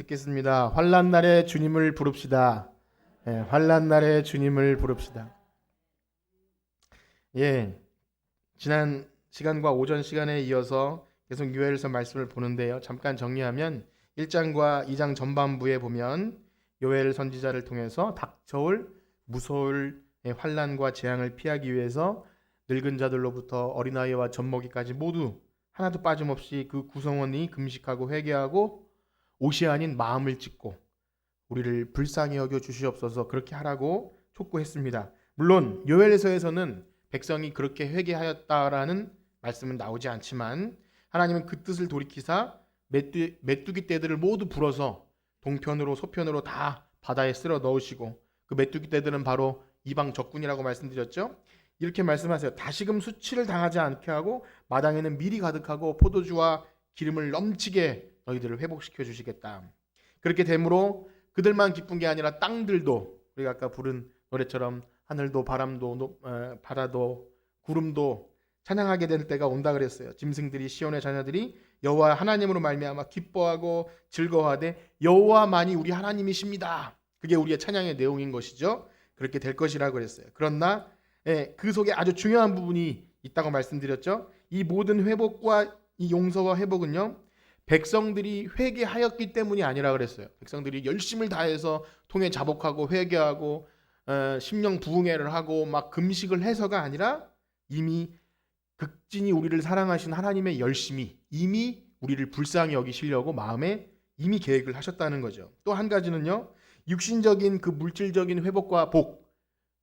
듣겠습니다. 환난 날에 주님을 부릅시다. 환난 날에 주님을 부릅시다. 예, 지난 시간과 오전 시간에 이어서 계속 요엘서 말씀을 보는데요. 잠깐 정리하면 1장과 2장 전반부에 보면 요엘 선지자를 통해서 닥쳐올 무서울 환난과 재앙을 피하기 위해서 늙은 자들로부터 어린아이와 젖먹이까지 모두 하나도 빠짐없이 그 구성원이 금식하고 회개하고 옷이 아닌 마음을 찢고 우리를 불쌍히 여겨 주시옵소서 그렇게 하라고 촉구했습니다. 물론 요엘서에서는 백성이 그렇게 회개하였다라는 말씀은 나오지 않지만 하나님은 그 뜻을 돌이키사 메뚜기 떼들을 모두 불어서 동편으로 서편으로 다 바다에 쓸어 넣으시고 그 메뚜기 떼들은 바로 이방 적군이라고 말씀드렸죠. 이렇게 말씀하세요. 다시금 수치를 당하지 않게 하고 마당에는 밀이 가득하고 포도주와 기름을 넘치게 너희들을 회복시켜 주시겠다. 그렇게 되므로 그들만 기쁜 게 아니라 땅들도 우리가 아까 부른 노래처럼 하늘도 바람도 바다도 구름도 찬양하게 될 때가 온다 그랬어요. 짐승들이 시온의 자녀들이 여호와 하나님으로 말미암아 기뻐하고 즐거워하되 여호와만이 우리 하나님이십니다. 그게 우리의 찬양의 내용인 것이죠. 그렇게 될 것이라고 그랬어요. 그러나 그 속에 아주 중요한 부분이 있다고 말씀드렸죠. 이 모든 회복과 이 용서와 회복은요, 백성들이 회개하였기 때문이 아니라 그랬어요. 백성들이 열심을 다해서 통해 자복하고 회개하고 심령 부흥회를 하고 막 금식을 해서가 아니라 이미 극진히 우리를 사랑하신 하나님의 열심이 이미 우리를 불쌍히 여기시려고 마음에 이미 계획을 하셨다는 거죠. 또 한 가지는요, 육신적인 그 물질적인 회복과 복,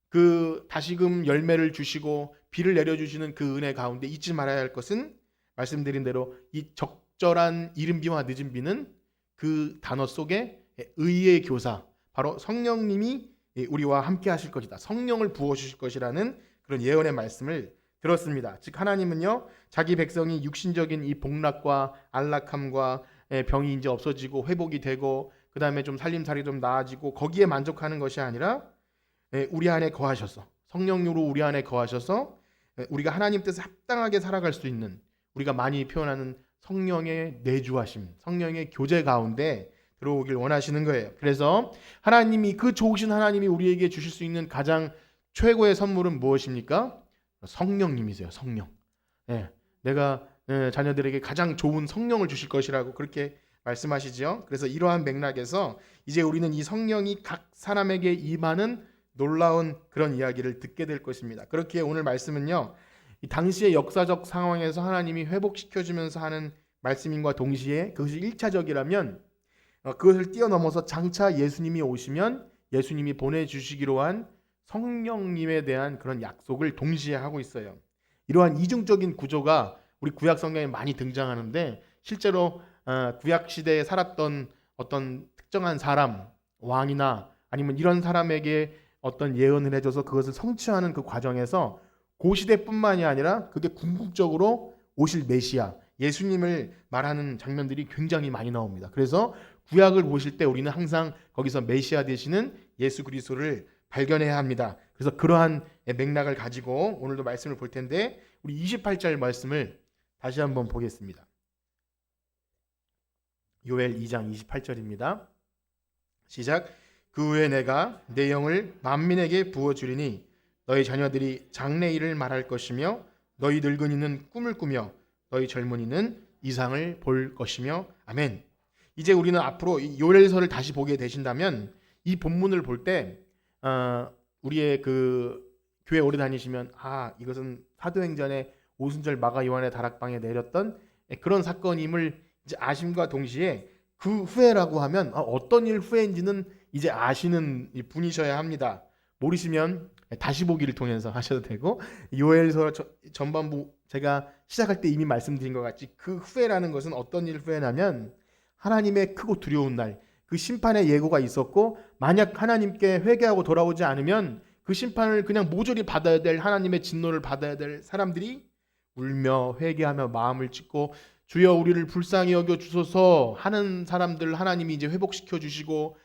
그 다시금 열매를 주시고 비를 내려주시는 그 은혜 가운데 잊지 말아야 할 것은 말씀드린 대로 이 적절한 이른 비와 늦은 비는 그 단어 속에 의의 교사, 바로 성령님이 우리와 함께 하실 것이다. 성령을 부어주실 것이라는 그런 예언의 말씀을 들었습니다. 즉 하나님은요, 자기 백성이 육신적인 이 복락과 안락함과 병이 이제 없어지고 회복이 되고 그 다음에 좀 살림살이 좀 나아지고 거기에 만족하는 것이 아니라 우리 안에 거하셔서 성령으로 우리 안에 거하셔서 우리가 하나님 뜻에 합당하게 살아갈 수 있는, 우리가 많이 표현하는 성령의 내주하심, 성령의 교제 가운데 들어오길 원하시는 거예요. 그래서 하나님이, 그 좋으신 하나님이 우리에게 주실 수 있는 가장 최고의 선물은 무엇입니까? 성령님이세요. 성령. 내가 자녀들에게 가장 좋은 성령을 주실 것이라고 그렇게 말씀하시죠. 그래서 이러한 맥락에서 이제 우리는 이 성령이 각 사람에게 임하는 놀라운 그런 이야기를 듣게 될 것입니다. 그렇기에 오늘 말씀은요, 이 당시의 역사적 상황에서 하나님이 회복시켜주면서 하는 말씀인과 동시에 그것이 1차적이라면 그것을 뛰어넘어서 장차 예수님이 오시면 예수님이 보내주시기로 한 성령님에 대한 그런 약속을 동시에 하고 있어요. 이러한 이중적인 구조가 우리 구약 성경에 많이 등장하는데 실제로 구약 시대에 살았던 어떤 특정한 사람, 왕이나 아니면 이런 사람에게 어떤 예언을 해줘서 그것을 성취하는 그 과정에서 그 시대뿐만이 아니라 그게 궁극적으로 오실 메시아, 예수님을 말하는 장면들이 굉장히 많이 나옵니다. 그래서 구약을 보실 때 우리는 항상 거기서 메시아 되시는 예수 그리스도를 발견해야 합니다. 그래서 그러한 맥락을 가지고 오늘도 말씀을 볼 텐데 우리 28절 말씀을 다시 한번 보겠습니다. 요엘 2장 28절입니다. 시작. 그 후에 내가 내 영을 만민에게 부어주리니 너희 자녀들이 장래일을 말할 것이며 너희 늙은이는 꿈을 꾸며 너희 젊은이는 이상을 볼 것이며 아멘. 이제 우리는 앞으로 이 요엘서를 다시 보게 되신다면 이 본문을 볼 때 우리의 그 교회 오래 다니시면 이것은 사도행전의 오순절 마가 요한의 다락방에 내렸던 그런 사건임을 이제 아심과 동시에 그 후에라고 하면 어떤 일 후에인지는 이제 아시는 분이셔야 합니다. 모르시면 다시 보기를 통해서 하셔도 되고, 요엘서 전반부 제가 시작할 때 이미 말씀드린 것 같이 그 후에라는 것은 어떤 일 후에냐면 하나님의 크고 두려운 날, 그 심판의 예고가 있었고 만약 하나님께 회개하고 돌아오지 않으면 그 심판을 그냥 모조리 받아야 될, 하나님의 진노를 받아야 될 사람들이 울며 회개하며 마음을 찢고 주여 우리를 불쌍히 여겨 주소서 하는 사람들 하나님이 이제 회복시켜 주시고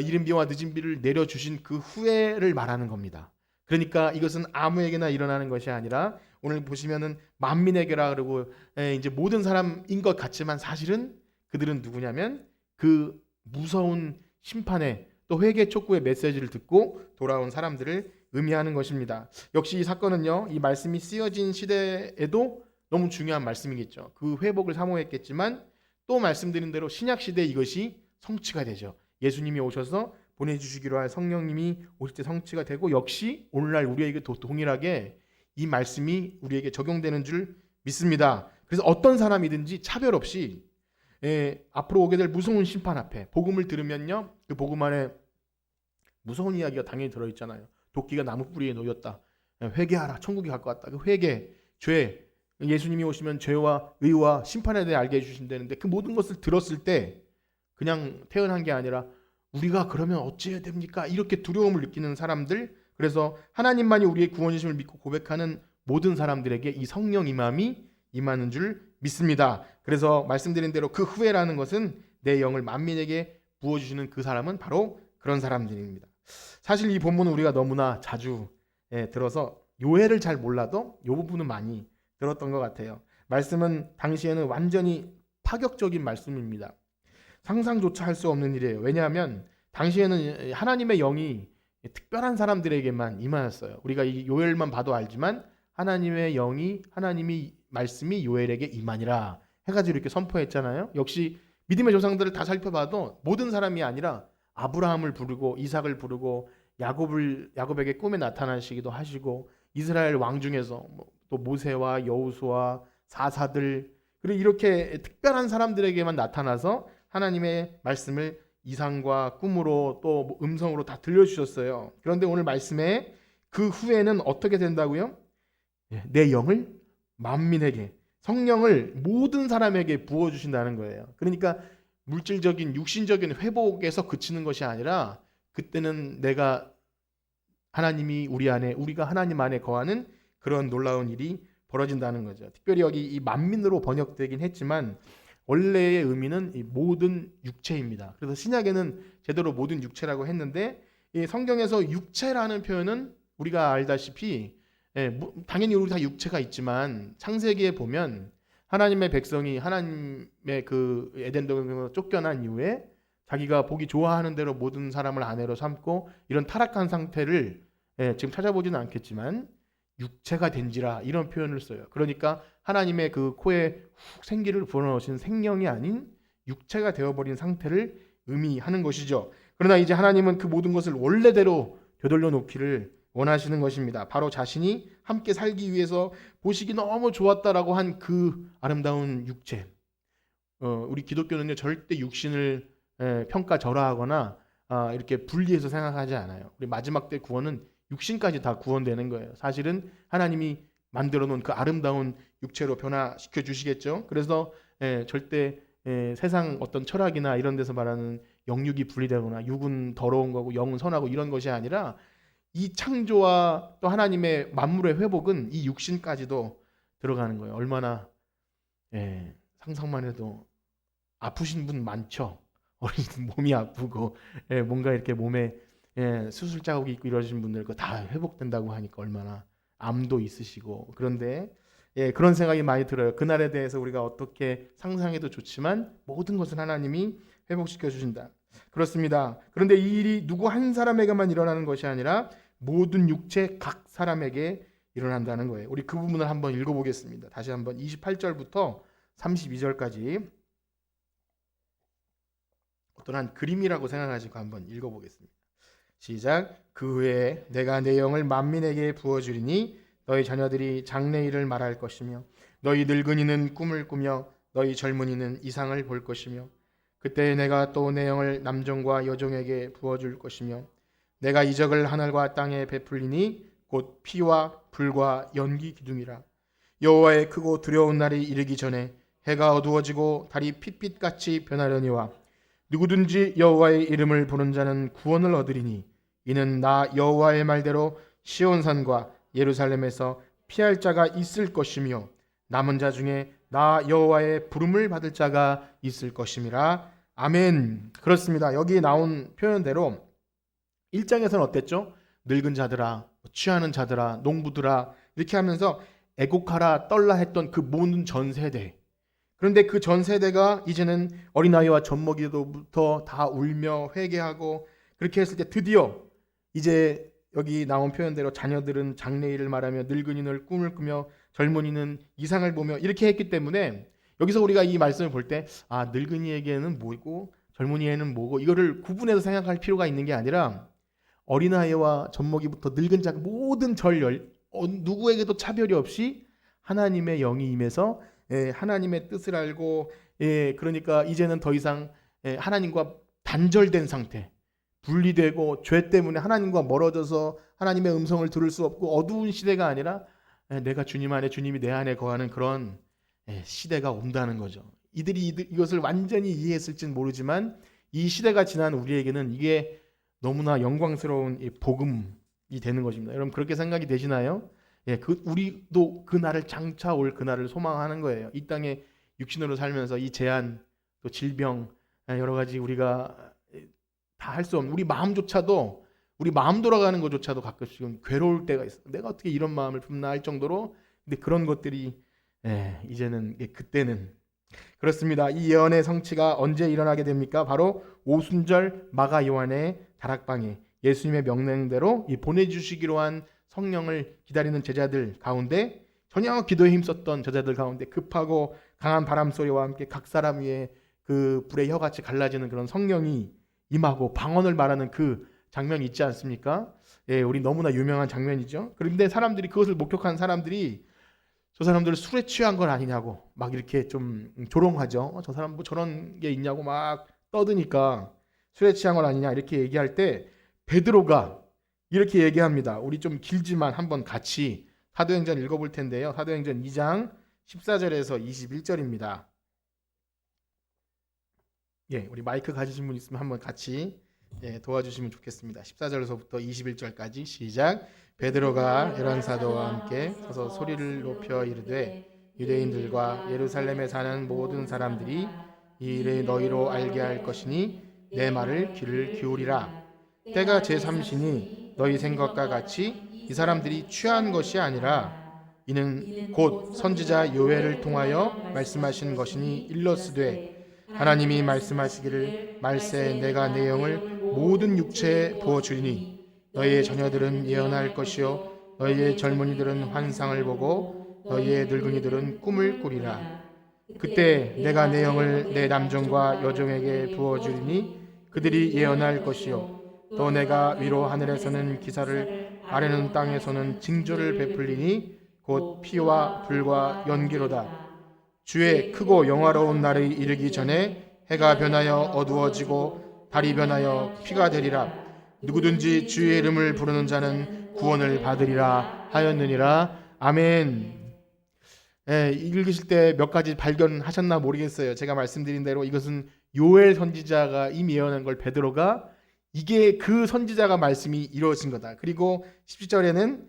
이른 비와 늦은 비를 내려 주신 그 후회를 말하는 겁니다. 그러니까 이것은 아무에게나 일어나는 것이 아니라 오늘 보시면은 만민에게라 그러고 이제 모든 사람인 것 같지만 사실은 그들은 누구냐면 그 무서운 심판의 또 회개 촉구의 메시지를 듣고 돌아온 사람들을 의미하는 것입니다. 역시 이 사건은요, 이 말씀이 쓰여진 시대에도 너무 중요한 말씀이겠죠. 그 회복을 사모했겠지만 또 말씀드린 대로 신약 시대에 이것이 성취가 되죠. 예수님이 오셔서 보내주시기로 할 성령님이 오실 때 성취가 되고, 역시 오늘날 우리에게 동일하게 이 말씀이 우리에게 적용되는 줄 믿습니다. 그래서 어떤 사람이든지 차별 없이 앞으로 오게 될 무서운 심판 앞에 복음을 들으면요, 그 복음 안에 무서운 이야기가 당연히 들어있잖아요. 도끼가 나무 뿌리에 놓였다. 회개하라. 천국이 가까웠다. 그 회개, 죄, 예수님이 오시면 죄와 의와 심판에 대해 알게 해주신다는데, 그 모든 것을 들었을 때 그냥 태어난 게 아니라 우리가 그러면 어찌해야 됩니까? 이렇게 두려움을 느끼는 사람들, 그래서 하나님만이 우리의 구원이심을 믿고 고백하는 모든 사람들에게 이 성령 임함이 임하는 줄 믿습니다. 그래서 말씀드린 대로 그 후회라는 것은 내 영을 만민에게 부어주시는 그 사람은 바로 그런 사람들입니다. 사실 이 본문은 우리가 너무나 자주 들어서 요해를 잘 몰라도 이 부분은 많이 들었던 것 같아요. 말씀은 당시에는 완전히 파격적인 말씀입니다. 상상조차 할 수 없는 일이에요. 왜냐하면 당시에는 하나님의 영이 특별한 사람들에게만 임하였어요. 우리가 이 요엘만 봐도 알지만 하나님의 영이, 하나님이 말씀이 요엘에게 임하니라 해가지고 이렇게 선포했잖아요. 역시 믿음의 조상들을 다 살펴봐도 모든 사람이 아니라 아브라함을 부르고 이삭을 부르고 야곱에게 꿈에 나타나시기도 하시고, 이스라엘 왕 중에서 또 모세와 여호수아 사사들, 그리고 이렇게 특별한 사람들에게만 나타나서 하나님의 말씀을 이상과 꿈으로 또 음성으로 다 들려주셨어요. 그런데 오늘 말씀에 그 후에는 어떻게 된다고요? 내 영을 만민에게, 성령을 모든 사람에게 부어주신다는 거예요. 그러니까 물질적인 육신적인 회복에서 그치는 것이 아니라 그때는 하나님이 우리 안에, 우리가 하나님 안에 거하는 그런 놀라운 일이 벌어진다는 거죠. 특별히 여기 이 만민으로 번역되긴 했지만 원래의 의미는 이 모든 육체입니다. 그래서 신약에는 제대로 모든 육체라고 했는데, 이 성경에서 육체라는 표현은 우리가 알다시피 당연히 우리 다 육체가 있지만 창세기에 보면 하나님의 백성이 하나님의 그 에덴 동산에서 쫓겨난 이후에 자기가 보기 좋아하는 대로 모든 사람을 아내로 삼고 이런 타락한 상태를 지금 찾아보지는 않겠지만 육체가 된지라 이런 표현을 써요. 그러니까 하나님의 그 코에 훅 생기를 불어넣으신 생명이 아닌 육체가 되어버린 상태를 의미하는 것이죠. 그러나 이제 하나님은 그 모든 것을 원래대로 되돌려 놓기를 원하시는 것입니다. 바로 자신이 함께 살기 위해서 보시기 너무 좋았다라고 한 그 아름다운 육체. 우리 기독교는요, 절대 육신을 평가절하하거나 이렇게 분리해서 생각하지 않아요. 우리 마지막 때 구원은 육신까지 다 구원되는 거예요. 사실은 하나님이 만들어 놓은 그 아름다운 육체로 변화시켜 주시겠죠. 그래서 절대 세상 어떤 철학이나 이런 데서 말하는 영육이 분리되거나 육은 더러운 거고 영은 선하고 이런 것이 아니라 이 창조와 또 하나님의 만물의 회복은 이 육신까지도 들어가는 거예요. 얼마나 상상만 해도 아프신 분 많죠. 어린 몸이 아프고 뭔가 이렇게 몸에 수술 자국이 있고 이러신 분들 그거 다 회복된다고 하니까 얼마나, 암도 있으시고. 그런데 그런 생각이 많이 들어요. 그날에 대해서 우리가 어떻게 상상해도 좋지만 모든 것은 하나님이 회복시켜 주신다. 그렇습니다. 그런데 이 일이 누구 한 사람에게만 일어나는 것이 아니라 모든 육체 각 사람에게 일어난다는 거예요. 우리 그 부분을 한번 읽어보겠습니다. 다시 한번 28절부터 32절까지 어떤 한 그림이라고 생각하시고 한번 읽어보겠습니다. 시작. 그 후에 내가 내 영을 만민에게 부어주리니 너희 자녀들이 장래일을 말할 것이며 너희 늙은이는 꿈을 꾸며 너희 젊은이는 이상을 볼 것이며 그때 내가 또 내 영을 남종과 여종에게 부어줄 것이며 내가 이적을 하늘과 땅에 베풀리니 곧 피와 불과 연기 기둥이라. 여호와의 크고 두려운 날이 이르기 전에 해가 어두워지고 달이 핏빛같이 변하려니와 누구든지 여호와의 이름을 부른 자는 구원을 얻으리니 이는 나 여호와의 말대로 시온산과 예루살렘에서 피할 자가 있을 것이며 남은 자 중에 나 여호와의 부름을 받을 자가 있을 것임이라. 아멘. 그렇습니다. 여기 나온 표현대로 1장에서는 어땠죠? 늙은 자들아, 취하는 자들아, 농부들아 이렇게 하면서 애곡하라 떨라 했던 그 모든 전 세대, 그런데 그 전 세대가 이제는 어린아이와 젖먹이로부터 다 울며 회개하고 그렇게 했을 때 드디어 이제 여기 나온 표현대로 자녀들은 장래일을 말하며 늙은이는 꿈을 꾸며 젊은이는 이상을 보며 이렇게 했기 때문에 여기서 우리가 이 말씀을 볼 때 늙은이에게는 뭐고 젊은이에는 뭐고 이거를 구분해서 생각할 필요가 있는 게 아니라 어린아이와 젖먹이부터 늙은 자 모든 누구에게도 차별이 없이 하나님의 영이 임해서 하나님의 뜻을 알고 그러니까 이제는 더 이상 하나님과 단절된 상태, 분리되고 죄 때문에 하나님과 멀어져서 하나님의 음성을 들을 수 없고 어두운 시대가 아니라 내가 주님 안에 주님이 내 안에 거하는 그런 시대가 온다는 거죠. 이들이 이것을 완전히 이해했을지는 모르지만 이 시대가 지난 우리에게는 이게 너무나 영광스러운 복음이 되는 것입니다. 여러분 그렇게 생각이 되시나요? 우리도 그 날을 장차 올 그 날을 소망하는 거예요. 이 땅에 육신으로 살면서 이 재한, 또 질병, 여러 가지 우리가 다 할 수 없는 우리 마음조차도 우리 마음 돌아가는 것조차도 가끔씩은 괴로울 때가 있어요. 내가 어떻게 이런 마음을 품나 할 정도로. 근데 그런 것들이 이제는 그때는 그렇습니다. 이 예언의 성취가 언제 일어나게 됩니까? 바로 오순절 마가 요한의 다락방에 예수님의 명령대로 이 보내주시기로 한 성령을 기다리는 제자들 가운데 전혀 기도에 힘썼던 제자들 가운데 급하고 강한 바람 소리와 함께 각 사람 위에 그 불의 혀같이 갈라지는 그런 성령이 임하고 방언을 말하는 그 장면이 있지 않습니까? 우리 너무나 유명한 장면이죠. 그런데 사람들이 그것을 목격한 사람들이 저 사람들 술에 취한 건 아니냐고 막 이렇게 좀 조롱하죠. 저 사람 뭐 저런 게 있냐고 막 떠드니까 술에 취한 건 아니냐 이렇게 얘기할 때 베드로가 이렇게 얘기합니다. 우리 좀 길지만 한번 같이 사도행전 읽어볼 텐데요. 사도행전 2장 14절에서 21절입니다. 우리 마이크 가지신 분 있으면 한번 같이 도와주시면 좋겠습니다. 14절에서부터 21절까지 시작. 베드로가 열한 사도와 함께 서서 소리를 높여 이르되 유대인들과 예루살렘에 사는 모든 사람들이 이 일을 너희로 알게 할 것이니 내 말을 귀를 기울이라. 때가 제3시니 너희 생각과 같이 이 사람들이 취한 것이 아니라 이는 곧 선지자 요엘을 통하여 말씀하신 것이니 일러스되 하나님이 말씀하시기를 말세 내가 내 영을 모든 육체에 부어주리니 너희의 자녀들은 예언할 것이요 너희의 젊은이들은 환상을 보고 너희의 늙은이들은 꿈을 꾸리라. 그때 내가 내 영을 내 남종과 여종에게 부어주리니 그들이 예언할 것이요 또 내가 위로 하늘에서는 기사를 아래는 땅에서는 징조를 베풀리니 곧 피와 불과 연기로다. 주의 크고 영화로운 날이 이르기 전에 해가 변하여 어두워지고 달이 변하여 피가 되리라. 누구든지 주의 이름을 부르는 자는 구원을 받으리라 하였느니라. 아멘. 읽으실 때 몇 가지 발견하셨나 모르겠어요. 제가 말씀드린 대로 이것은 요엘 선지자가 이미 예언한 걸 베드로가 이게 그 선지자가 말씀이 이루어진 거다. 그리고 17절에는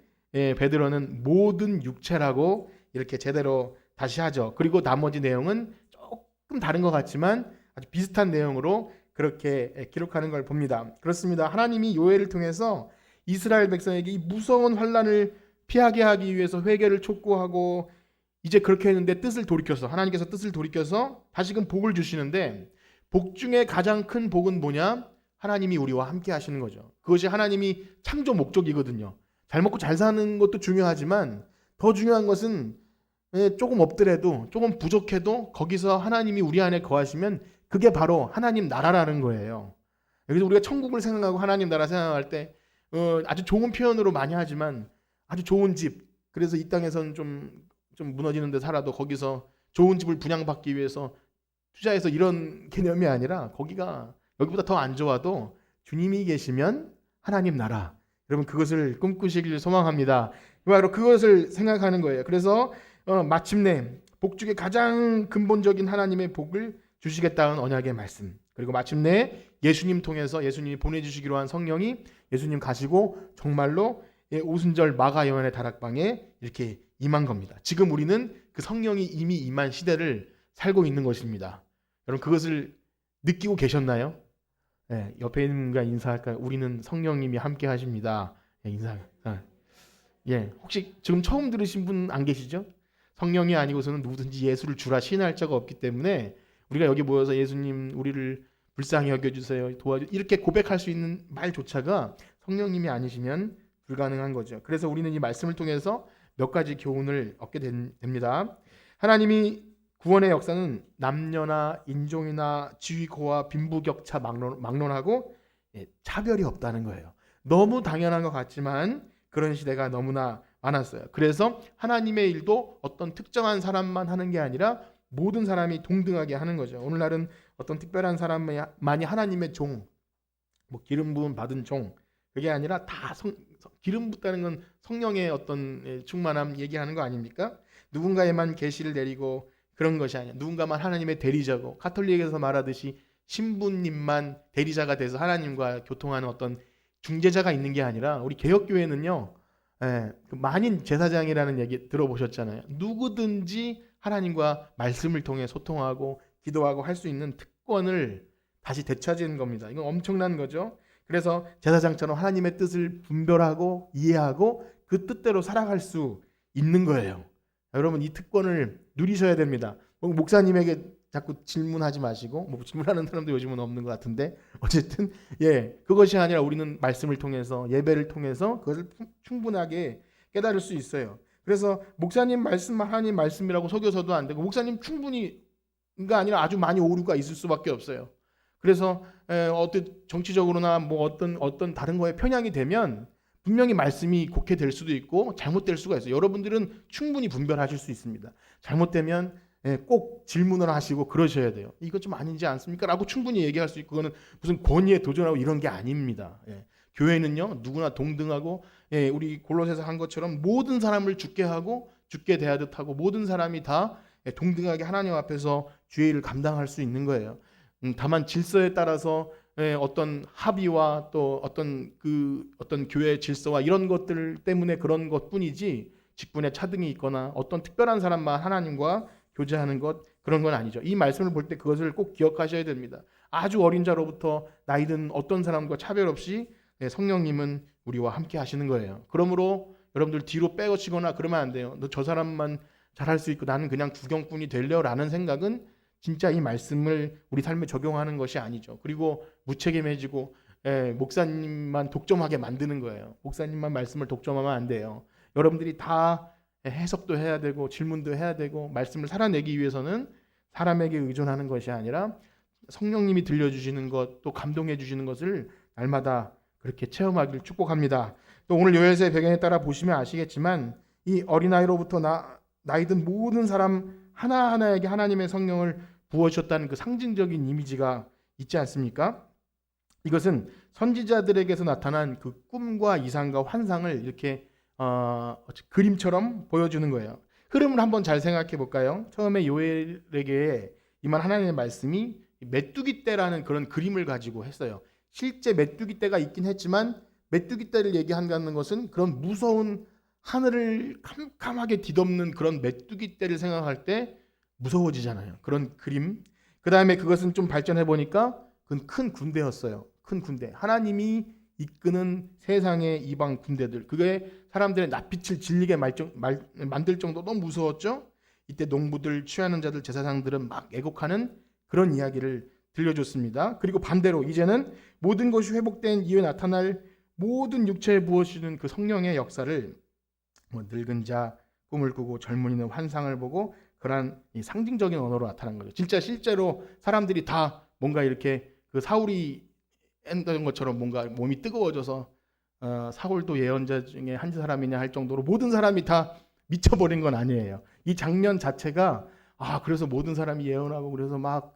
베드로는 모든 육체라고 이렇게 제대로 다시 하죠. 그리고 나머지 내용은 조금 다른 것 같지만 아주 비슷한 내용으로 그렇게 기록하는 걸 봅니다. 그렇습니다. 하나님이 요엘을 통해서 이스라엘 백성에게 이 무서운 환난을 피하게 하기 위해서 회개를 촉구하고 이제 그렇게 했는데 하나님께서 뜻을 돌이켜서 다시금 복을 주시는데 복 중에 가장 큰 복은 뭐냐? 하나님이 우리와 함께 하시는 거죠. 그것이 하나님이 창조 목적이거든요. 잘 먹고 잘 사는 것도 중요하지만 더 중요한 것은 조금 없더라도 조금 부족해도 거기서 하나님이 우리 안에 거하시면 그게 바로 하나님 나라라는 거예요. 그래서 우리가 천국을 생각하고 하나님 나라 생각할 때 아주 좋은 표현으로 많이 하지만 아주 좋은 집, 그래서 이 땅에서는 좀 무너지는 데 살아도 거기서 좋은 집을 분양받기 위해서 투자해서 이런 개념이 아니라 거기가 여기보다 더 안 좋아도 주님이 계시면 하나님 나라, 여러분 그것을 꿈꾸시길 소망합니다. 바로 그것을 생각하는 거예요. 그래서 마침내 복 중에 가장 근본적인 하나님의 복을 주시겠다는 언약의 말씀, 그리고 마침내 예수님 통해서 예수님이 보내주시기로 한 성령이 예수님 가시고 정말로 오순절 마가 요한의 다락방에 이렇게 임한 겁니다. 지금 우리는 그 성령이 이미 임한 시대를 살고 있는 것입니다. 여러분 그것을 느끼고 계셨나요? 옆에 있는 분과 인사할까요? 우리는 성령님이 함께 하십니다. 인사. 혹시 지금 처음 들으신 분 안 계시죠? 성령이 아니고서는 누구든지 예수를 주라 시인할 자가 없기 때문에 우리가 여기 모여서 예수님 우리를 불쌍히 여겨주세요, 도와주 이렇게 고백할 수 있는 말조차가 성령님이 아니시면 불가능한 거죠. 그래서 우리는 이 말씀을 통해서 몇 가지 교훈을 얻게 됩니다. 하나님이 구원의 역사는 남녀나 인종이나 지위고와 빈부격차 막론하고 차별이 없다는 거예요. 너무 당연한 것 같지만 그런 시대가 너무나 많았어요. 그래서 하나님의 일도 어떤 특정한 사람만 하는 게 아니라 모든 사람이 동등하게 하는 거죠. 오늘날은 어떤 특별한 사람만이 하나님의 종, 뭐 기름 부음 받은 종, 그게 아니라 다 기름 붓다는 건 성령의 어떤 충만함 얘기하는 거 아닙니까? 누군가에만 계시를 내리고 그런 것이 아니야. 누군가만 하나님의 대리자고, 가톨릭에서 말하듯이 신부님만 대리자가 돼서 하나님과 교통하는 어떤 중재자가 있는 게 아니라, 우리 개혁교회는요, 그 만인 제사장이라는 얘기 들어보셨잖아요. 누구든지 하나님과 말씀을 통해 소통하고 기도하고 할 수 있는 특권을 다시 되찾은 겁니다. 이건 엄청난 거죠. 그래서 제사장처럼 하나님의 뜻을 분별하고 이해하고 그 뜻대로 살아갈 수 있는 거예요. 여러분, 이 특권을 누리셔야 됩니다. 목사님에게 자꾸 질문하지 마시고, 뭐 질문하는 사람도 요즘은 없는 것 같은데, 어쨌든 그것이 아니라 우리는 말씀을 통해서, 예배를 통해서 그것을 충분하게 깨달을 수 있어요. 그래서 목사님 말씀만 하나님 말씀이라고 속여서도 안 되고, 목사님 충분히가 아니라 아주 많이 오류가 있을 수밖에 없어요. 그래서 어떤 정치적으로나 뭐 어떤 다른 거에 편향이 되면 분명히 말씀이 곡해 될 수도 있고 잘못될 수가 있어요. 여러분들은 충분히 분별하실 수 있습니다. 잘못되면 꼭 질문을 하시고 그러셔야 돼요. 이거 좀 아니지 않습니까? 라고 충분히 얘기할 수 있고, 그거는 무슨 권위에 도전하고 이런 게 아닙니다. 교회는요, 누구나 동등하고, 우리 골로새서 한 것처럼 모든 사람을 죽게 하고 죽게 대하듯 하고 모든 사람이 다 동등하게 하나님 앞에서 죄를 감당할 수 있는 거예요. 다만 질서에 따라서 어떤 합의와 또 어떤 교회의 질서와 이런 것들 때문에 그런 것뿐이지, 직분에 차등이 있거나 어떤 특별한 사람만 하나님과 교제하는 것, 그런 건 아니죠. 이 말씀을 볼 때 그것을 꼭 기억하셔야 됩니다. 아주 어린 자로부터 나이든 어떤 사람과 차별 없이 성령님은 우리와 함께 하시는 거예요. 그러므로 여러분들 뒤로 빼거치거나 그러면 안 돼요. 너 저 사람만 잘할 수 있고 나는 그냥 구경꾼이 되려라는 생각은 진짜 이 말씀을 우리 삶에 적용하는 것이 아니죠. 그리고 무책임해지고 목사님만 독점하게 만드는 거예요. 목사님만 말씀을 독점하면 안 돼요. 여러분들이 다 해석도 해야 되고 질문도 해야 되고, 말씀을 살아내기 위해서는 사람에게 의존하는 것이 아니라 성령님이 들려주시는 것, 또 감동해 주시는 것을 날마다 그렇게 체험하기를 축복합니다. 또 오늘 요엘서의 배경에 따라 보시면 아시겠지만, 이 어린아이로부터 나이든 모든 사람 하나하나에게 하나님의 성령을 부어주셨다는 그 상징적인 이미지가 있지 않습니까? 이것은 선지자들에게서 나타난 그 꿈과 이상과 환상을 이렇게 그림처럼 보여주는 거예요. 흐름을 한번 잘 생각해 볼까요? 처음에 요엘에게 임한 하나님의 말씀이 메뚜기 떼라는 그런 그림을 가지고 했어요. 실제 메뚜기 떼가 있긴 했지만, 메뚜기 떼를 얘기한다는 것은 그런 무서운 하늘을 캄캄하게 뒤덮는 그런 메뚜기 떼를 생각할 때 무서워지잖아요. 그런 그림. 그 다음에 그것은 좀 발전해 보니까 그건 큰 군대였어요. 큰 군대. 하나님이 이끄는 세상의 이방 군대들. 그게 사람들의 낯빛을 질리게 만들 정도로 너무 무서웠죠. 이때 농부들, 취하는 자들, 제사장들은 막 애곡하는 그런 이야기를 들려줬습니다. 그리고 반대로 이제는 모든 것이 회복된 이후에 나타날 모든 육체에 부어주는 그 성령의 역사를, 늙은 자 꿈을 꾸고 젊은이는 환상을 보고, 그러한 이 상징적인 언어로 나타난 거죠. 실제로 사람들이 다 뭔가 이렇게 그 사울이 했던 것처럼 뭔가 몸이 뜨거워져서 사울도 예언자 중에 한 사람이냐 할 정도로 모든 사람이 다 미쳐버린 건 아니에요. 이 장면 자체가 그래서 모든 사람이 예언하고 그래서 막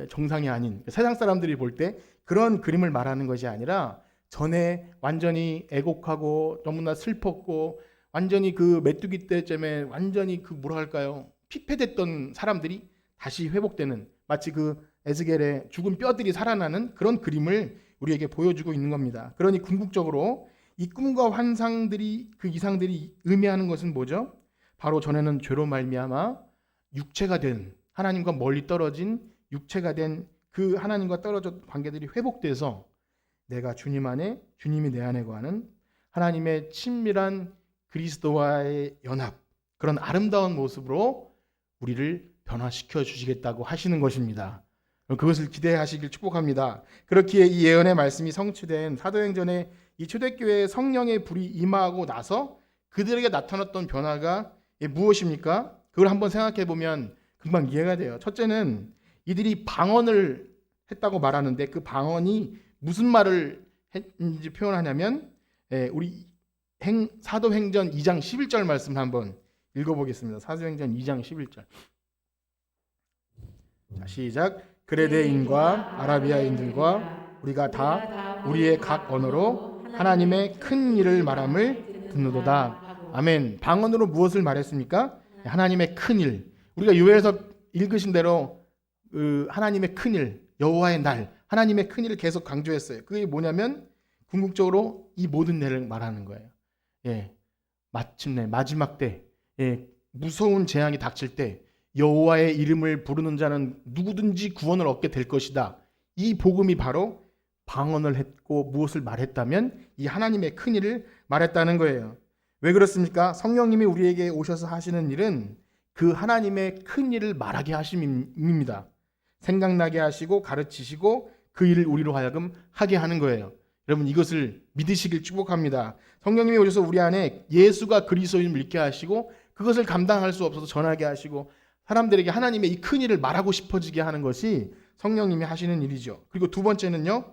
정상이 아닌 세상 사람들이 볼 때 그런 그림을 말하는 것이 아니라, 전에 완전히 애곡하고 너무나 슬펐고 완전히 그 메뚜기 떼쯤에 완전히 그 뭐랄까요, 피폐됐던 사람들이 다시 회복되는, 마치 그 에스겔의 죽은 뼈들이 살아나는 그런 그림을 우리에게 보여주고 있는 겁니다. 그러니 궁극적으로 이 꿈과 환상들이, 그 이상들이 의미하는 것은 뭐죠? 바로 전에는 죄로 말미암아 육체가 된, 하나님과 멀리 떨어진 육체가 된 그 하나님과 떨어졌던 관계들이 회복돼서 내가 주님 안에, 주님이 내 안에 거하는 하나님의 친밀한 그리스도와의 연합, 그런 아름다운 모습으로 우리를 변화시켜 주시겠다고 하시는 것입니다. 그것을 기대하시길 축복합니다. 그렇기에 이 예언의 말씀이 성취된 사도행전의 이 초대교회에 성령의 불이 임하고 나서 그들에게 나타났던 변화가 무엇입니까? 그걸 한번 생각해 보면 금방 이해가 돼요. 첫째는 이들이 방언을 했다고 말하는데 그 방언이 무슨 말을 했는지 표현하냐면 우리 사도행전 2장 11절 말씀 한번 읽어보겠습니다. 사도행전 2장 11절. 자, 시작. 그레데인과 아라비아인들과 우리가 다 우리의 각 언어로 하나님의 큰 일을 말함을 듣는도다. 아멘. 방언으로 무엇을 말했습니까? 하나님의 큰 일. 우리가 요엘서 읽으신 대로 하나님의 큰 일, 여호와의 날, 하나님의 큰 일을 계속 강조했어요. 그게 뭐냐면 궁극적으로 이 모든 일을 말하는 거예요. 마침내 마지막 때, 무서운 재앙이 닥칠 때 여호와의 이름을 부르는 자는 누구든지 구원을 얻게 될 것이다. 이 복음이 바로 방언을 했고 무엇을 말했다면 이 하나님의 큰 일을 말했다는 거예요. 왜 그렇습니까? 성령님이 우리에게 오셔서 하시는 일은 그 하나님의 큰 일을 말하게 하심입니다. 생각나게 하시고 가르치시고 그 일을 우리로 하여금 하게 하는 거예요. 여러분 이것을 믿으시길 축복합니다. 성령님이 오셔서 우리 안에 예수가 그리스도임을 믿게 하시고 그것을 감당할 수 없어서 전하게 하시고 사람들에게 하나님의 이 큰 일을 말하고 싶어지게 하는 것이 성령님이 하시는 일이죠. 그리고 두 번째는요.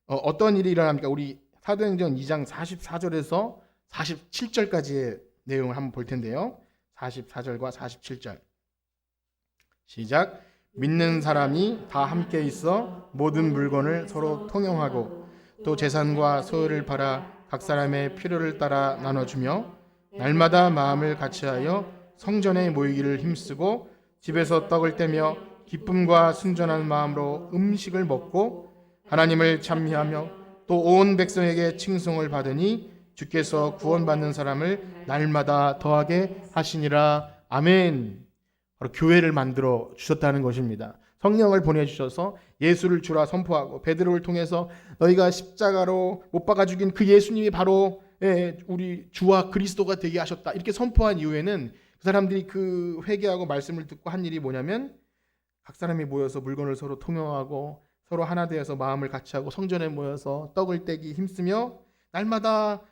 어떤 일이 일어납니까? 우리 사도행전 2장 44절에서 47절까지의 내용을 한번 볼 텐데요. 44절과 47절. 시작. 믿는 사람이 다 함께 있어 모든 물건을 서로 통용하고 또 재산과 소유를 팔아 각 사람의 필요를 따라 나눠주며 날마다 마음을 같이하여 성전에 모이기를 힘쓰고 집에서 떡을 떼며 기쁨과 순전한 마음으로 음식을 먹고 하나님을 찬미하며 또 온 백성에게 칭송을 받으니 주께서 구원받는 사람을 날마다 더하게 하시니라. 아멘. 바로 교회를 만들어 주셨다는 것입니다. 성령을 보내주셔서 예수를 주라 선포하고 베드로를 통해서 너희가 십자가로 못 박아 죽인 그 예수님이 바로 우리 주와 그리스도가 되게 하셨다. 이렇게 선포한 이후에는 그 사람들이 그 회개하고 말씀을 듣고 한 일이 뭐냐면 각 사람이 모여서 물건을 서로 통용하고 서로 하나 되어서 마음을 같이하고 성전에 모여서 떡을 떼기 힘쓰며 날마다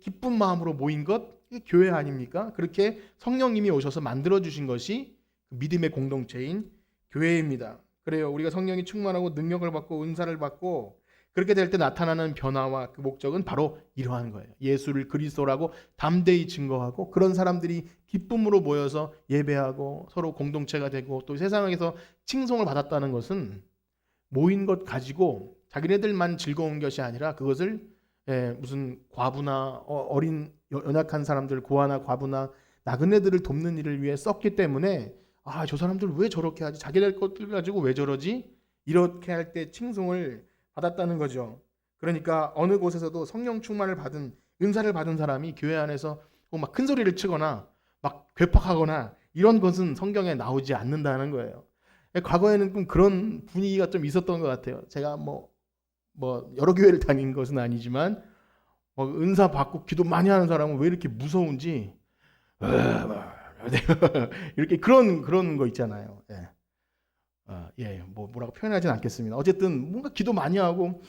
기쁜 마음으로 모인 것, 이게 교회 아닙니까? 그렇게 성령님이 오셔서 만들어주신 것이 믿음의 공동체인 교회입니다. 그래요. 우리가 성령이 충만하고 능력을 받고 은사를 받고 그렇게 될 때 나타나는 변화와 그 목적은 바로 이러한 거예요. 예수를 그리스도라고 담대히 증거하고 그런 사람들이 기쁨으로 모여서 예배하고 서로 공동체가 되고 또 세상에서 칭송을 받았다는 것은 모인 것 가지고 자기네들만 즐거운 것이 아니라 그것을 무슨 과부나 어린 연약한 사람들 고아나 과부나 나그네들을 돕는 일을 위해 썼기 때문에 저 사람들 왜 저렇게 하지? 자기들 것들 가지고 왜 저러지? 이렇게 할 때 칭송을 받았다는 거죠. 그러니까 어느 곳에서도 성령 충만을 받은 은사를 받은 사람이 교회 안에서 막 큰 소리를 치거나 막 괴팍하거나 이런 것은 성경에 나오지 않는다는 거예요. 과거에는 좀 그런 분위기가 좀 있었던 것 같아요. 제가 뭐 여러 교회를 다닌 것은 아니지만 은사 받고 기도 많이 하는 사람은 왜 이렇게 무서운지 이렇게 그런 거 있잖아요. 뭐라고 표현하지는 않겠습니다. 어쨌든 뭔가 기도 많이 하고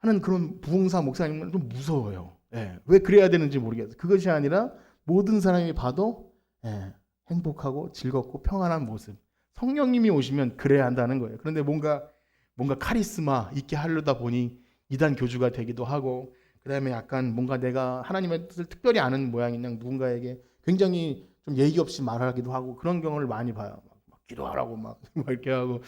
하는 그런 부흥사 목사님은 좀 무서워요. 왜 그래야 되는지 모르겠어요. 그것이 아니라 모든 사람이 봐도 행복하고 즐겁고 평안한 모습. 성령님이 오시면 그래야 한다는 거예요. 그런데 뭔가 카리스마 있게 하려다 보니 이단 교주가 되기도 하고 그다음에 약간 뭔가 내가 하나님의 뜻을 특별히 아는 모양인 누군가에게 굉장히 좀 예의 없이 말하기도 하고 그런 경우를 많이 봐요. 막 기도하라고 막 이렇게 하고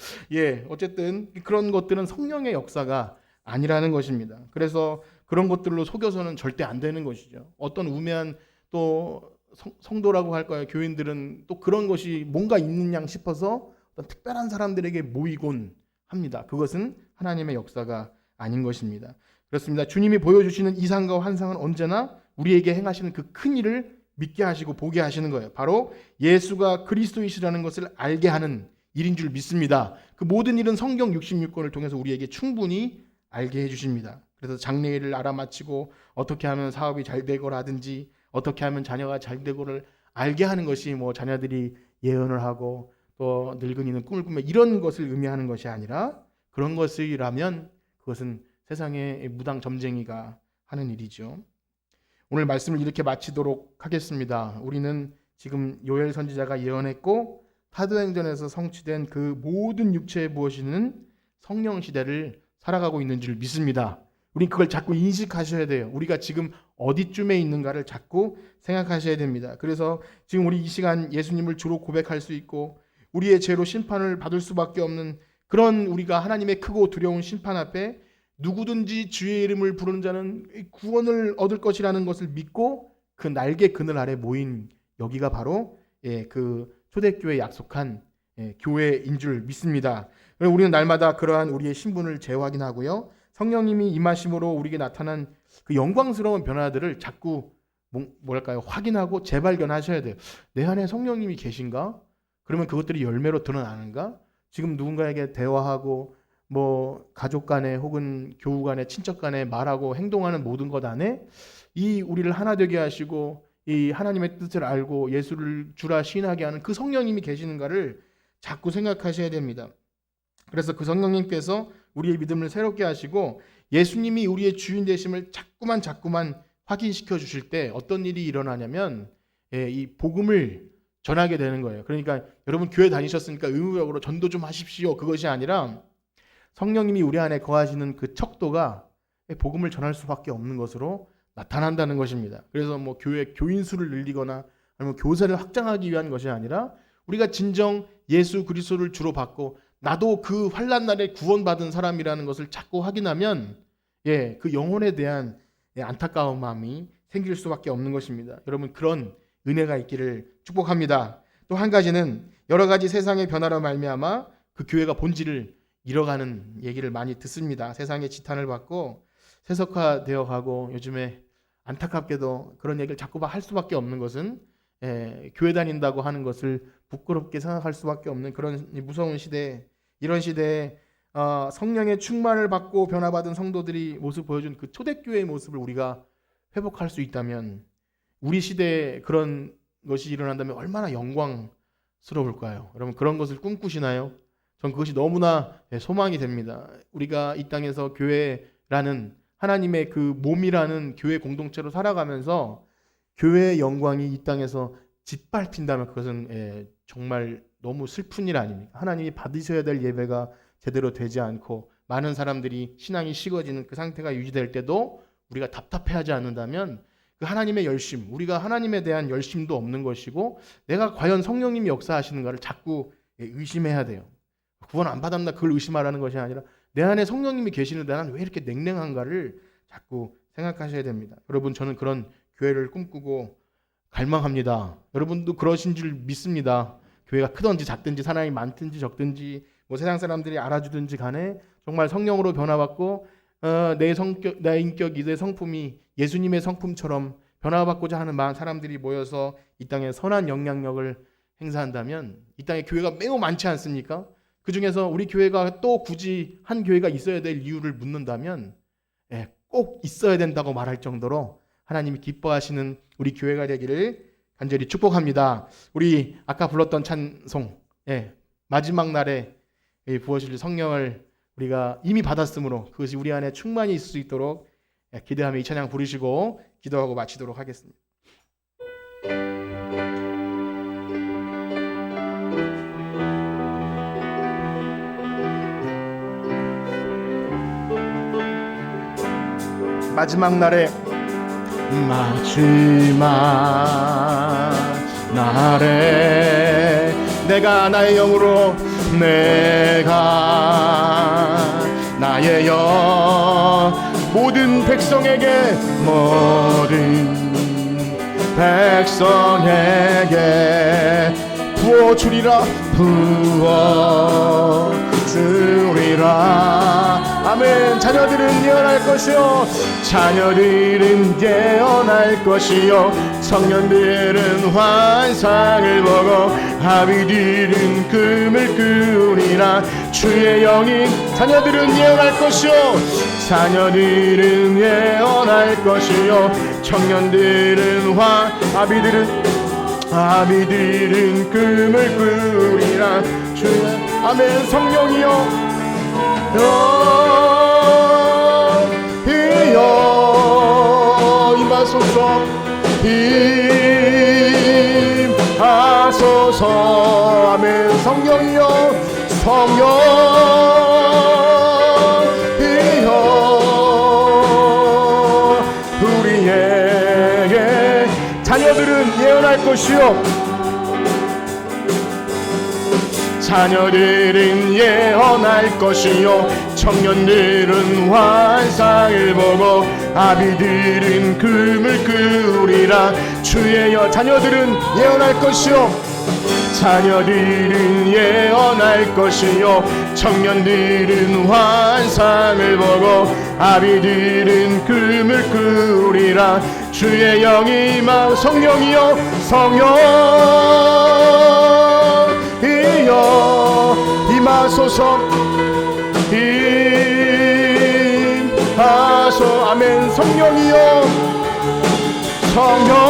어쨌든 그런 것들은 성령의 역사가 아니라는 것입니다. 그래서 그런 것들로 속여서는 절대 안 되는 것이죠. 어떤 우매한 또 성도라고 할까요? 교인들은 또 그런 것이 뭔가 있는 양 싶어서 어떤 특별한 사람들에게 모이곤 합니다. 그것은 하나님의 역사가 아닌 것입니다. 그렇습니다. 주님이 보여주시는 이상과 환상은 언제나 우리에게 행하시는 그 큰 일을 믿게 하시고 보게 하시는 거예요. 바로 예수가 그리스도이시라는 것을 알게 하는 일인 줄 믿습니다. 그 모든 일은 성경 66권을 통해서 우리에게 충분히 알게 해주십니다. 그래서 장래일을 알아맞히고 어떻게 하면 사업이 잘 되고라든지 어떻게 하면 자녀가 잘 되고를 알게 하는 것이 뭐 자녀들이 예언을 하고 또 늙은이는 꿈을 꾸며 이런 것을 의미하는 것이 아니라, 그런 것이라면 그것은 세상의 무당 점쟁이가 하는 일이죠. 오늘 말씀을 이렇게 마치도록 하겠습니다. 우리는 지금 요엘 선지자가 예언했고 사도행전에서 성취된 그 모든 육체의 무엇이는 성령 시대를 살아가고 있는 줄 믿습니다. 우린 그걸 자꾸 인식하셔야 돼요. 우리가 지금 어디쯤에 있는가를 자꾸 생각하셔야 됩니다. 그래서 지금 우리 이 시간 예수님을 주로 고백할 수 있고 우리의 죄로 심판을 받을 수밖에 없는 그런 우리가 하나님의 크고 두려운 심판 앞에 누구든지 주의 이름을 부르는 자는 구원을 얻을 것이라는 것을 믿고 그 날개 그늘 아래 모인 여기가 바로 그 초대교회에 약속한 교회인 줄 믿습니다. 우리는 날마다 그러한 우리의 신분을 재확인하고요, 성령님이 임하심으로 우리에게 나타난 그 영광스러운 변화들을 자꾸 뭐랄까요, 확인하고 재발견하셔야 돼요. 내 안에 성령님이 계신가? 그러면 그것들이 열매로 드러나는가? 지금 누군가에게 대화하고 뭐 가족 간에 혹은 교우 간에 친척 간에 말하고 행동하는 모든 것 안에 이 우리를 하나 되게 하시고 이 하나님의 뜻을 알고 예수를 주라 시인하게 하는 그 성령님이 계시는가를 자꾸 생각하셔야 됩니다. 그래서 그 성령님께서 우리의 믿음을 새롭게 하시고 예수님이 우리의 주인 되심을 자꾸만 확인시켜 주실 때 어떤 일이 일어나냐면 이 복음을 전하게 되는 거예요. 그러니까 여러분 교회 다니셨으니까 의무적으로 전도 좀 하십시오, 그것이 아니라 성령님이 우리 안에 거하시는 그 척도가 복음을 전할 수밖에 없는 것으로 나타난다는 것입니다. 그래서 뭐 교회 교인 수를 늘리거나 아니면 교사를 확장하기 위한 것이 아니라 우리가 진정 예수 그리스도를 주로 받고 나도 그 환난 날에 구원받은 사람이라는 것을 자꾸 확인하면 그 영혼에 대한 안타까운 마음이 생길 수밖에 없는 것입니다. 여러분 그런 은혜가 있기를 축복합니다. 또 한 가지는 여러 가지 세상의 변화로 말미암아 그 교회가 본질을 잃어가는 얘기를 많이 듣습니다. 세상의 지탄을 받고 세속화되어 가고 요즘에 안타깝게도 그런 얘기를 자꾸 할 수밖에 없는 것은 교회 다닌다고 하는 것을 부끄럽게 생각할 수밖에 없는 그런 무서운 시대, 이런 시대에 성령의 충만을 받고 변화받은 성도들이 모습 보여준 그 초대교회의 모습을 우리가 회복할 수 있다면, 우리 시대에 그런 것이 일어난다면 얼마나 영광스러울까요? 여러분 그런 것을 꿈꾸시나요? 전 그것이 너무나 소망이 됩니다. 우리가 이 땅에서 교회라는 하나님의 그 몸이라는 교회 공동체로 살아가면서 교회의 영광이 이 땅에서 짓밟힌다면 그것은 정말 너무 슬픈 일 아닙니까? 하나님이 받으셔야 될 예배가 제대로 되지 않고 많은 사람들이 신앙이 식어지는 그 상태가 유지될 때도 우리가 답답해하지 않는다면 그 하나님의 열심, 우리가 하나님에 대한 열심도 없는 것이고 내가 과연 성령님이 역사하시는가를 자꾸 의심해야 돼요. 구원 안 받았나 그걸 의심하라는 것이 아니라 내 안에 성령님이 계시는데 난 왜 이렇게 냉랭한가를 자꾸 생각하셔야 됩니다. 여러분 저는 그런 교회를 꿈꾸고 갈망합니다. 여러분도 그러신 줄 믿습니다. 교회가 크든지 작든지 사람이 많든지 적든지 뭐 세상 사람들이 알아주든지 간에 정말 성령으로 변화받고 내 성격, 내 인격이, 내 성품이 예수님의 성품처럼 변화받고자 하는 많은 사람들이 모여서 이 땅에 선한 영향력을 행사한다면 이 땅에 교회가 매우 많지 않습니까? 그 중에서 우리 교회가 또 굳이 한 교회가 있어야 될 이유를 묻는다면 꼭 있어야 된다고 말할 정도로 하나님이 기뻐하시는 우리 교회가 되기를 간절히 축복합니다. 우리 아까 불렀던 찬송 마지막 날에 부어질 성령을 우리가 이미 받았으므로 그것이 우리 안에 충만히 있을 수 있도록 기대하며 이 찬양 부르시고 기도하고 마치도록 하겠습니다. 마지막 날에 내가 나의 영으로 내가 나의 영 모든 백성에게 부어주리라 아멘. 자녀들은 예언할 것이요 청년들은 환상을 보고 아비들은 꿈을 꾸리라. 주의 영이 자녀들은 예언할 것이요 청년들은 아비들은 아비들은 금을 꾸리라. 주의 아멘. 성령이여 임하소서. 임하소서. 아멘. 성령이여 성령이여 우리에게 자녀들은 예언할 것이요 자녀들은 예언할 것이요 청년들은 환상을 보고 아비들은 금을 꾸리라. 주의 자녀들은 예언할 것이요 자녀들은 예언할 것이요 청년들은 환상을 보고 아비들은 금을 꾸리라. 주의 영이 임하. 성령이여 성령이여 임하소서. 임하소. 아멘. 성령이여 성령이여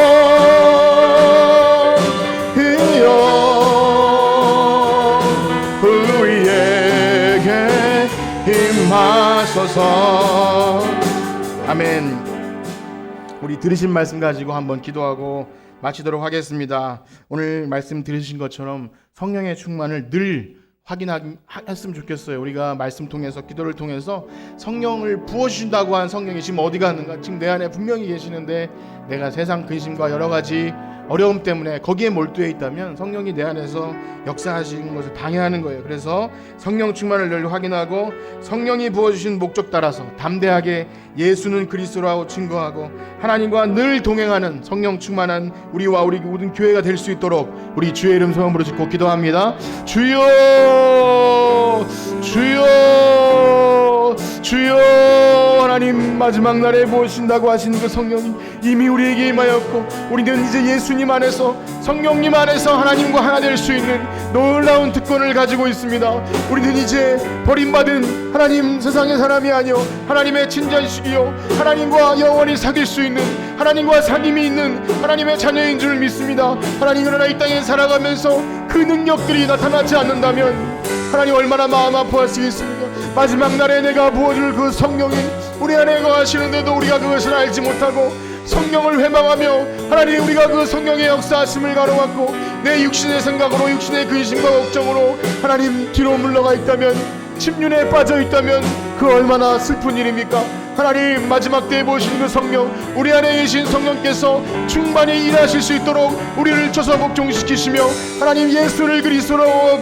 우리에게 임하소서. 아멘. 우리 들으신 말씀 가지고 한번 기도하고 마치도록 하겠습니다. 오늘 말씀 들으신 것처럼 성령의 충만을 늘 확인했으면 좋겠어요. 우리가 말씀 통해서 기도를 통해서 성령을 부어주신다고 한 성령이 지금 어디 갔는가? 지금 내 안에 분명히 계시는데 내가 세상 근심과 여러 가지 어려움 때문에 거기에 몰두해 있다면 성령이 내 안에서 역사하시는 것을 방해하는 거예요. 그래서 성령 충만을 늘 확인하고 성령이 부어주신 목적 따라서 담대하게 예수는 그리스도라고 증거하고 하나님과 늘 동행하는 성령 충만한 우리와 우리 모든 교회가 될 수 있도록 우리 주의 이름 소원으로 짓고 기도합니다. 주여 주여 주여. 하나님 마지막 날에 부어주신다고 하신 그 성령이 이미 우리에게 임하였고 우리는 이제 예수님 안에서 성령님 안에서 하나님과 하나 될 수 있는 놀라운 특권을 가지고 있습니다. 우리는 이제 버림받은 하나님 세상의 사람이 아니요 하나님의 친자식이요 하나님과 영원히 사귈 수 있는 하나님과 사귐이 있는 하나님의 자녀인 줄 믿습니다. 하나님 그러나 이 땅에 살아가면서 그 능력들이 나타나지 않는다면 하나님 얼마나 마음 아파하시겠습니까? 마지막 날에 내가 부어줄 그 성령이 우리 안에 거하시는데도 우리가 그것을 알지 못하고 성령을 회망하며 하나님 우리가 그 성령의 역사하심을 가로막고 내 육신의 생각으로 육신의 근심과 걱정으로 하나님 뒤로 물러가 있다면 침륜에 빠져 있다면 그 얼마나 슬픈 일입니까? 하나님 마지막 때에 보신 그 성령 우리 안에 계신 성령께서 충만히 일하실 수 있도록 우리를 쳐서 복종시키시며 하나님 예수를 그리스도로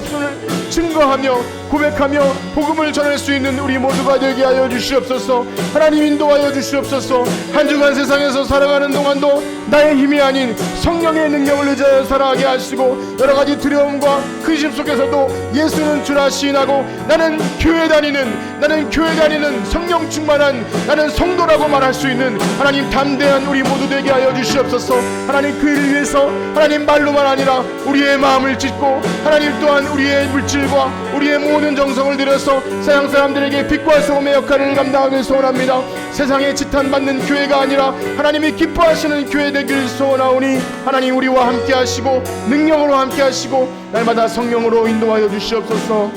증거하며 고백하며 복음을 전할 수 있는 우리 모두가 되게 하여 주시옵소서. 하나님 인도하여 주시옵소서. 한 주간 세상에서 살아가는 동안도 나의 힘이 아닌 성령의 능력을 의지하여 살아가게 하시고 여러가지 두려움과 근심 속에서도 예수는 주라 시인하고 나는 교회 다니는 성령 충만한 나는 성도라고 말할 수 있는 하나님 담대한 우리 모두 되게 하여 주시옵소서. 하나님 그 일을 위해서 하나님 말로만 아니라 우리의 마음을 찢고 하나님 또한 우리의 물질과 우리의 모든 정성을 들여서 세상 사람들에게 빛과 소금의 역할을 감당하길 소원합니다. 세상에 지탄받는 교회가 아니라 하나님이 기뻐하시는 교회 되길 소원하오니 하나님 우리와 함께 하시고 능력으로 함께 하시고 날마다 성령으로 인도하여 주시옵소서.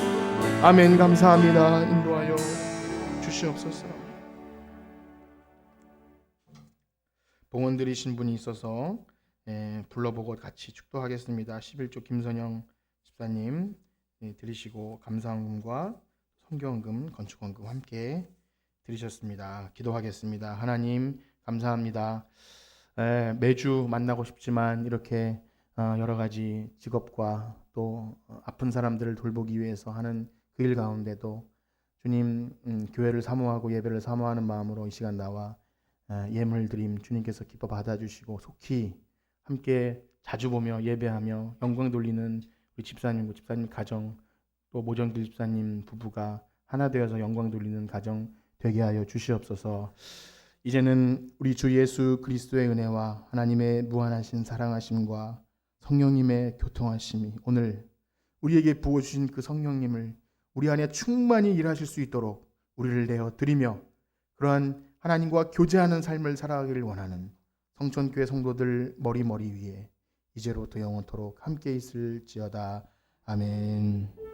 아멘. 감사합니다. 인도하여 주시옵소서. 봉헌 드리신 분이 있어서 불러보고 같이 축도하겠습니다. 11조 김선영 집사님 드리시고 감사헌금과 성경헌금, 건축헌금 함께 드리셨습니다. 기도하겠습니다. 하나님 감사합니다. 매주 만나고 싶지만 이렇게 여러 가지 직업과 또 아픈 사람들을 돌보기 위해서 하는 그 일 가운데도 주님 교회를 사모하고 예배를 사모하는 마음으로 이 시간 나와 예물 드림 주님께서 기뻐 받아주시고 속히 함께 자주 보며 예배하며 영광 돌리는 우리 집사님 가정 또 모정길 집사님 부부가 하나 되어서 영광 돌리는 가정 되게 하여 주시옵소서. 이제는 우리 주 예수 그리스도의 은혜와 하나님의 무한하신 사랑하심과 성령님의 교통하심이 오늘 우리에게 부어주신 그 성령님을 우리 안에 충만히 일하실 수 있도록 우리를 내어 드리며 그러한 하나님과 교제하는 삶을 살아가기를 원하는 성천교회 성도들 머리 위에 이 이제로부터 영원토록 함께 있을지어다. 아멘.